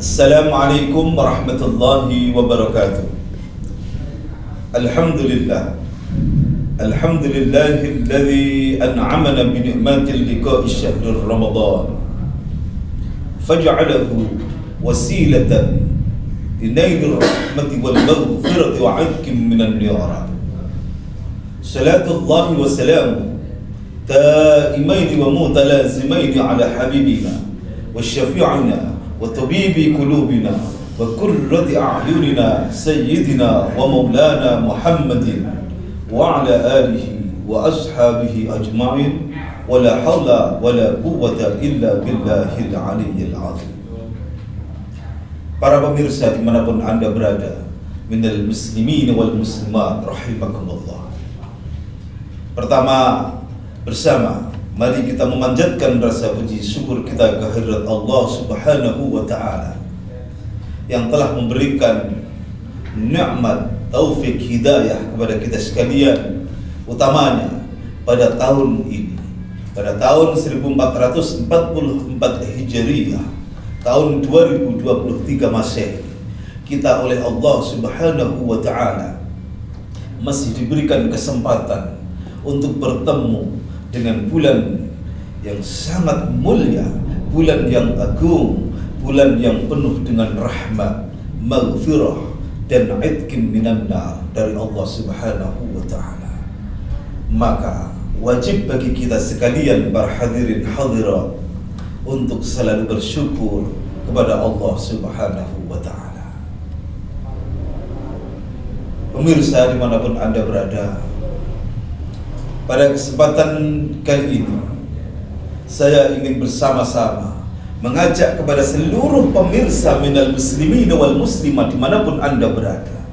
Assalamualaikum warahmatullahi wabarakatuh. Alhamdulillah. Alhamdulillahilladzi an'amana bi ni'matil liqa'i syahril Ramadan. Faj'alahu wasilatan linailil rahmati wal maghfirati wa 'idkin minan ni'am. Salatullahi wa salamu daimaini wa mutalazimaini ala habibina wa syafi'ina wa tabibi qulubina wa qurrati a'yunina sayyidina wa maulana Muhammadin wa ala alihi wa ashabihi ajma'in wa la hawla wa la quwwata illa billahil aliyyil azim. Para pemirsa dimanapun anda berada, minal muslimin wal muslimat rahimakumullah. Pertama, bersama mari kita memanjatkan rasa puji syukur kita kehadirat Allah Subhanahu wa ta'ala yang telah memberikan nikmat taufik hidayah kepada kita sekalian, utamanya pada tahun ini, pada tahun 1444 Hijriah, tahun 2023 Masehi. Kita oleh Allah Subhanahu wa ta'ala masih diberikan kesempatan untuk bertemu dengan bulan yang sangat mulia, bulan yang agung, bulan yang penuh dengan rahmat, maghfirah dan idkin minan nar dari Allah Subhanahu wa ta'ala. Maka wajib bagi kita sekalian para hadirin hadirat untuk selalu bersyukur kepada Allah Subhanahu wa ta'ala. Pemirsa dimanapun anda berada, pada kesempatan kali ini saya ingin bersama-sama mengajak kepada seluruh pemirsa minal muslimin wal muslimat dimanapun anda berada,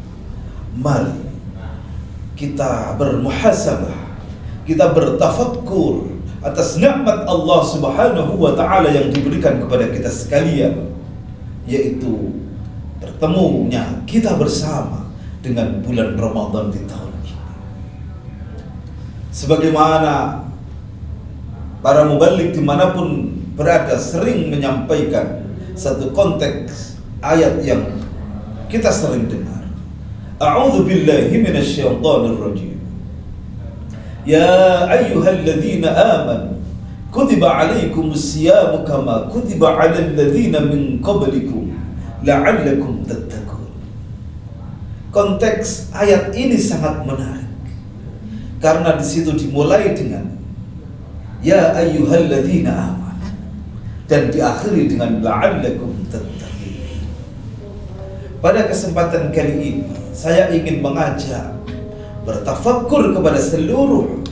mari kita bermuhasabah, kita bertafakkur atas nikmat Allah Subhanahu wa ta'ala yang diberikan kepada kita sekalian, yaitu bertemunya kita bersama dengan bulan Ramadan di tahun ini. Sebagaimana para mubalik dimanapun berada sering menyampaikan satu konteks ayat yang kita sering dengar. A'udzu billahi minasyaitonir rajim. Ya ayyuhalladzina amanu kutiba 'alaikumus syiyamu kama kutiba 'alal ladzina min qablikum la'allakum tattaqun. Konteks ayat ini sangat menarik karena di situ dimulai dengan ya ayyuhalladzina amanu dan diakhiri dengan la'allakum tattaqun. Pada kesempatan kali ini saya ingin mengajak bertafakkur kepada seluruh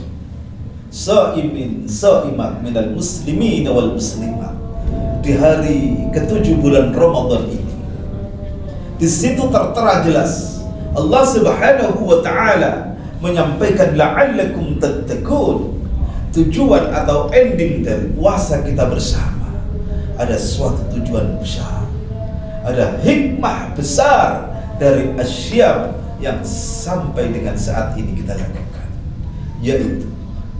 shaimin shaimat minal muslimin wal muslimat di hari ke-7 bulan Ramadan ini. Di situ tertera jelas Allah Subhanahu wa ta'ala menyampaikan la'allakum tattaqun. Tujuan atau ending dari puasa kita bersama ada suatu tujuan besar, ada hikmah besar dari asyam yang sampai dengan saat ini kita lakukan, yaitu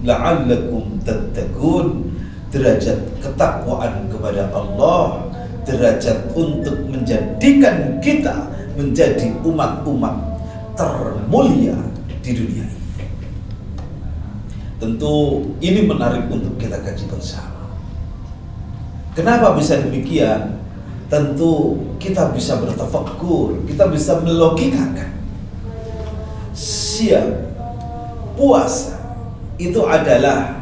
la'allakum tattaqun, derajat ketakwaan kepada Allah, derajat untuk menjadikan kita menjadi umat-umat termulia di dunia ini. Tentu ini menarik untuk kita kaji bersama. Kenapa bisa demikian? Tentu kita bisa bertafakkur, kita bisa melogikakan. Siap puasa itu adalah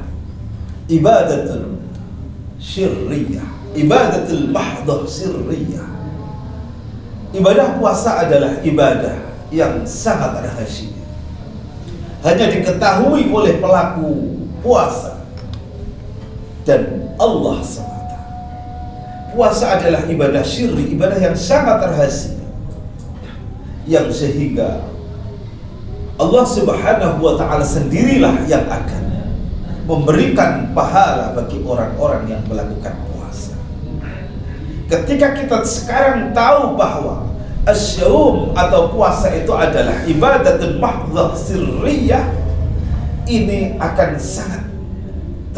ibadatul syirriyah, ibadatul mahdah sirriyah. Ibadah puasa adalah ibadah yang sangat rahasia, hanya diketahui oleh pelaku puasa dan Allah semata. Puasa adalah ibadah syirri, ibadah yang sangat rahasia, yang sehingga Allah Subhanahu wa ta'ala sendirilah yang akan memberikan pahala bagi orang-orang yang melakukan puasa. Ketika kita sekarang tahu bahwa asyum atau puasa itu adalah ibadatul mahdhah sirriyah, ini akan sangat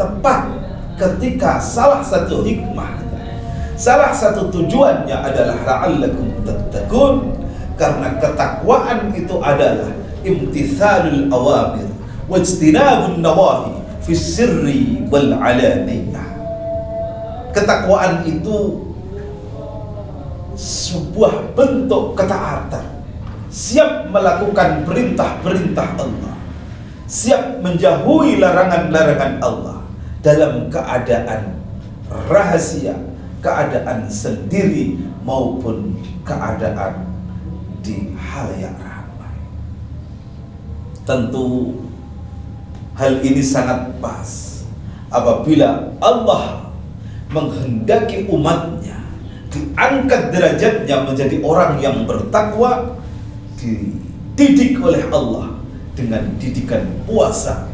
tepat ketika salah satu hikmahnya, Salah satu tujuannya adalah la'allakum tattaqun, karena ketakwaan itu adalah imtithalul awamir wajtinabun nawahi fis sirri wal alaniyah. Ketakwaan itu sebuah bentuk ketaatan, siap melakukan perintah-perintah Allah, siap menjauhi larangan-larangan Allah dalam keadaan rahasia, keadaan sendiri maupun keadaan di halayak ramai. Tentu hal ini sangat pas apabila Allah menghendaki umatnya diangkat derajatnya menjadi orang yang bertakwa, dididik oleh Allah dengan didikan puasa,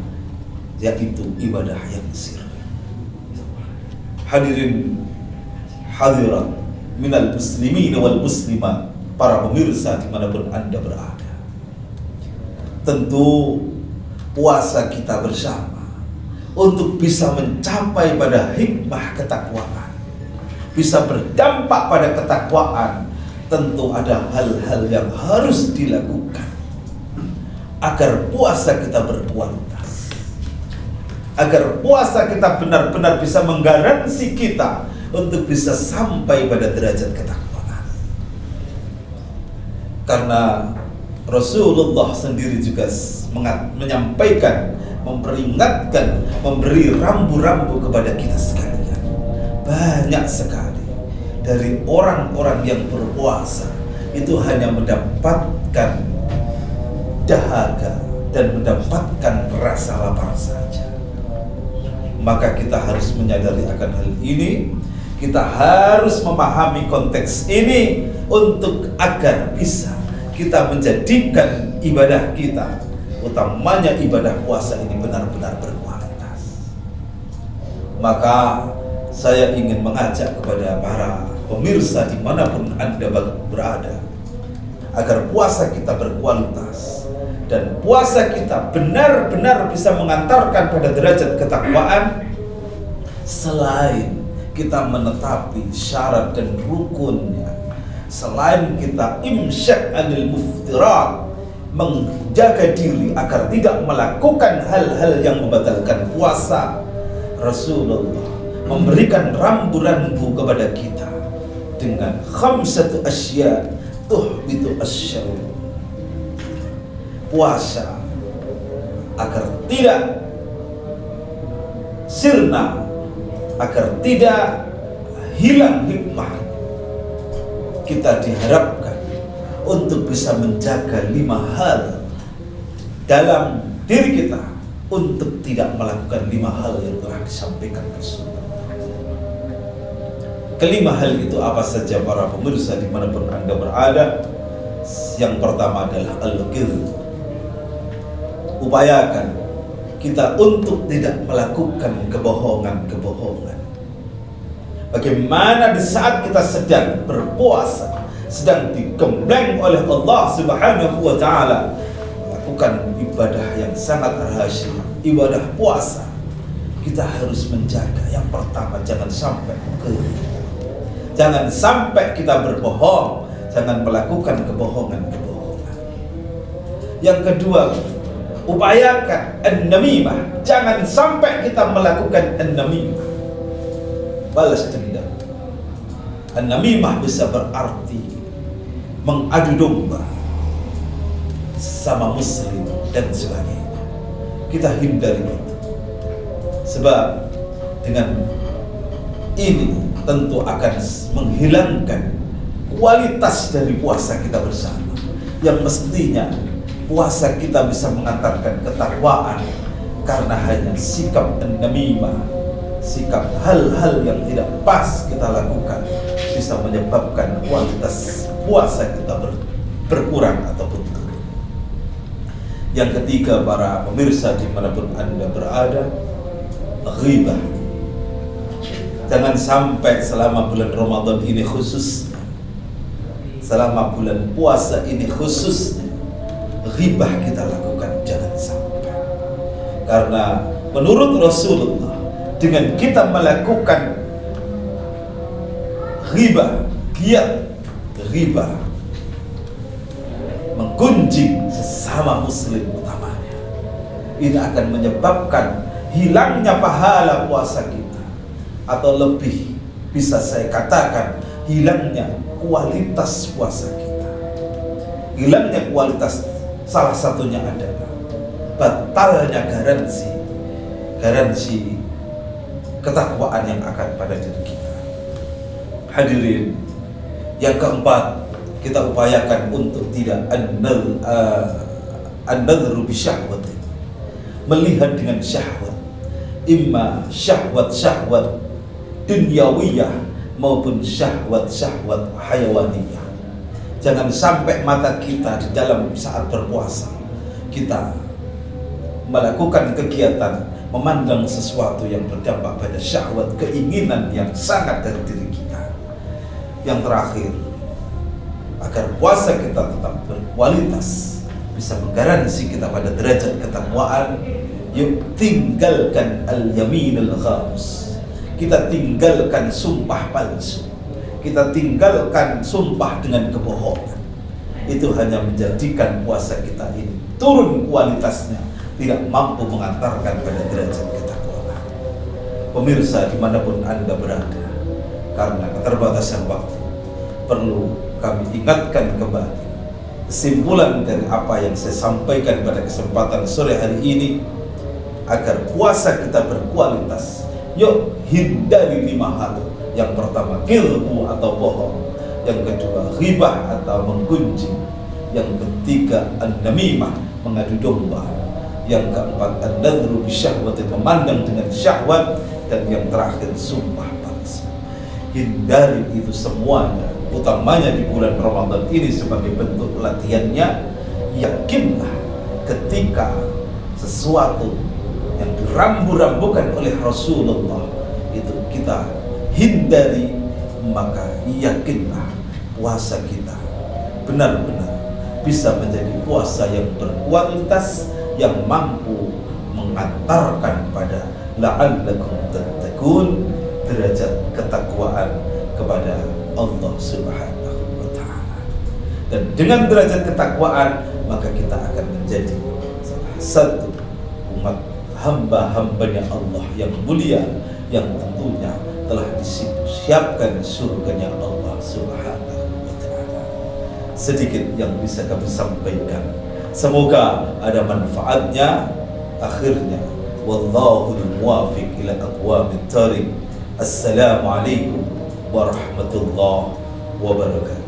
yaitu ibadah yang sirri. Hadirin hadirat minal muslimin wal muslimat, para pemirsa dimanapun Anda berada, tentu puasa kita bersama untuk bisa mencapai pada hikmah ketakwaan, bisa berdampak pada ketakwaan, tentu ada hal-hal yang harus dilakukan agar puasa kita berkualitas, agar puasa kita benar-benar bisa menggaransi kita untuk bisa sampai pada derajat ketakwaan. Karena Rasulullah sendiri juga menyampaikan, memperingatkan, memberi rambu-rambu kepada kita sekalian. Banyak sekali dari orang-orang yang berpuasa itu hanya mendapatkan dahaga dan mendapatkan rasa lapar saja. Maka kita harus menyadari akan hal ini. Kita harus memahami konteks ini untuk agar bisa kita menjadikan ibadah kita, utamanya ibadah puasa ini, benar-benar berkualitas. Maka saya ingin mengajak kepada para pemirsa dimanapun Anda berada, agar puasa kita berkualitas dan puasa kita benar-benar bisa mengantarkan pada derajat ketakwaan. Selain kita menetapi syarat dan rukunnya, selain kita imsyak anil muftirat, menjaga diri agar tidak melakukan hal-hal yang membatalkan puasa, Rasulullah memberikan rambu-rambu kepada kita dengan khamsatu asya tuhbitu asyawm. Puasa agar tidak sirna, agar tidak hilang hikmah, kita diharapkan untuk bisa menjaga 5 hal dalam diri kita, untuk tidak melakukan 5 hal yang telah disampaikan Rasulullah. Kelima hal itu apa saja para pemirsa dimanapun Anda berada? Yang pertama adalah al-qidh. Upayakan kita untuk tidak melakukan kebohongan-kebohongan. Bagaimana di saat kita sedang berpuasa, sedang digembleng oleh Allah Subhanahu wa ta'ala, melakukan ibadah yang sangat rahasia, ibadah puasa, kita harus menjaga. Yang pertama, jangan sampai jangan sampai kita berbohong, jangan melakukan kebohongan-kebohongan. Yang kedua, upayakan an-namimah, jangan sampai kita melakukan an-namimah, balas dendam. An-namimah bisa berarti mengadu domba sama muslim dan sebagainya. Kita hindari itu, sebab dengan ini tentu akan menghilangkan kualitas dari puasa kita bersama, yang mestinya puasa kita bisa mengantarkan ketakwaan. Karena hanya sikap an-namimah, sikap hal-hal yang tidak pas kita lakukan, bisa menyebabkan kualitas puasa kita berkurang ataupun turun. Yang ketiga para pemirsa dimanapun Anda berada, ghibah. Jangan sampai selama bulan Ramadan ini khususnya, selama bulan puasa ini khususnya, ghibah kita lakukan, jangan sampai. Karena menurut Rasulullah, dengan kita melakukan ghibah, giat ghibah, menggunjing sesama muslim utamanya, ini akan menyebabkan hilangnya pahala puasa kita, atau lebih bisa saya katakan hilangnya kualitas puasa kita. Hilangnya kualitas salah satunya adalah batalnya garansi ketakwaan yang akan pada diri kita. Hadirin, yang keempat, kita upayakan untuk tidak an-nadhru bi syahwatin, melihat dengan syahwat, imma syahwat dunyawiyah maupun syahwat hayawaniyah. Jangan sampai mata kita di dalam saat berpuasa kita melakukan kegiatan memandang sesuatu yang berdampak pada syahwat, keinginan yang sangat dari diri kita. Yang terakhir, agar puasa kita tetap berkualitas, bisa menggaransi kita pada derajat ketakwaan, yuk tinggalkan al-yaminul ghamus. Kita tinggalkan sumpah palsu, kita tinggalkan sumpah dengan kebohongan. Itu hanya menjadikan puasa kita ini turun kualitasnya, tidak mampu mengantarkan pada derajat ketakwaan. Pemirsa dimanapun Anda berada, karena keterbatasan waktu, perlu kami ingatkan kembali kesimpulan dari apa yang saya sampaikan pada kesempatan sore hari ini. Agar puasa kita berkualitas, yuk hindari 5 hal. Yang pertama, ghilbu atau bohong. Yang kedua, ghibah atau menggunjing. Yang ketiga, an-namimah, mengadu domba. Yang keempat, an-nadhru bisyahwatin, memandang dengan syahwat. Dan yang terakhir, sumpah palsu. Hindari itu semuanya, utamanya di bulan Ramadan ini sebagai bentuk latihannya. Yakinlah ketika sesuatu yang dirambu-rambukan oleh Rasulullah itu kita hindari, maka yakinlah puasa kita benar-benar bisa menjadi puasa yang berkualitas, yang mampu mengantarkan pada la'allakum tattaqun, derajat ketakwaan kepada Allah Subhanahu wa ta'ala. Dan dengan derajat ketakwaan, maka kita akan menjadi salah satu umat hamba-hambanya Allah yang mulia, yang tentunya telah disiapkan surganya Allah Subhanahu wa ta'ala. Sedikit yang bisa kami sampaikan, semoga ada manfaatnya. Akhirnya, wallahu muwaffiq ila aqwamit thariq. Assalamualaikum warahmatullahi wabarakatuh.